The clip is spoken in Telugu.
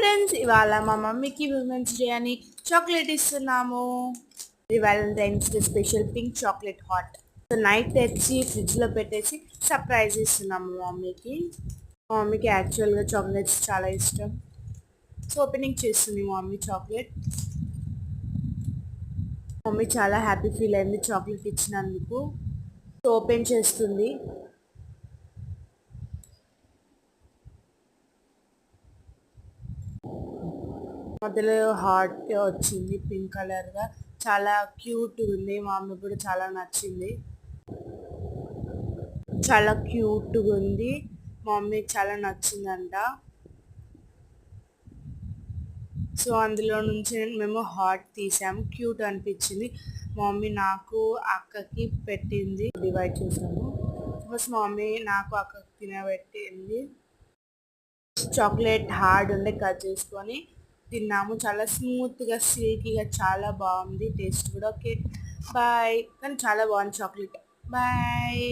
ఫ్రెండ్స్, ఇవాళ మా మమ్మీకి విమెన్స్ డే అని చాక్లెట్ ఇస్తున్నాము. ఇది Valentine's day special pink chocolate hot. So night తెచ్చి ఫ్రిడ్జ్లో పెట్టేసి సర్ప్రైజ్ ఇస్తున్నాము మా మమ్మీకి యాక్చువల్గా చాక్లెట్స్ చాలా ఇష్టం. సో ఓపెనింగ్ చేస్తుంది మా మమ్మీ చాక్లెట్. మమ్మీ చాలా హ్యాపీ ఫీల్ అయింది చాక్లెట్ ఇచ్చినందుకు. సో ఓపెన్ చేస్తుంది. మధ్యలో హార్ట్ వచ్చింది పింక్ కలర్గా, చాలా క్యూట్ ఉంది. మా మమ్మీ కూడా చాలా నచ్చింది, చాలా క్యూట్గా ఉంది. మా మమ్మీకి చాలా నచ్చిందంట. సో అందులో నుంచి మేము హార్ట్ తీసాము, క్యూట్ అనిపించింది. మా మమ్మీ నాకు అక్కకి పెట్టింది, డివైడ్ చేసాము. ఫస్ట్ మా మమ్మీ నాకు అక్కకి తినబెట్టింది. చాక్లెట్ హార్డ్ ఉండే కట్ చేసుకొని తిన్నాము. చాలా స్మూత్గా సిల్కీగా చాలా బాగుంది, టేస్ట్ కూడా. Okay bye. కానీ చాలా బాగుంది చాక్లెట్. బాయ్.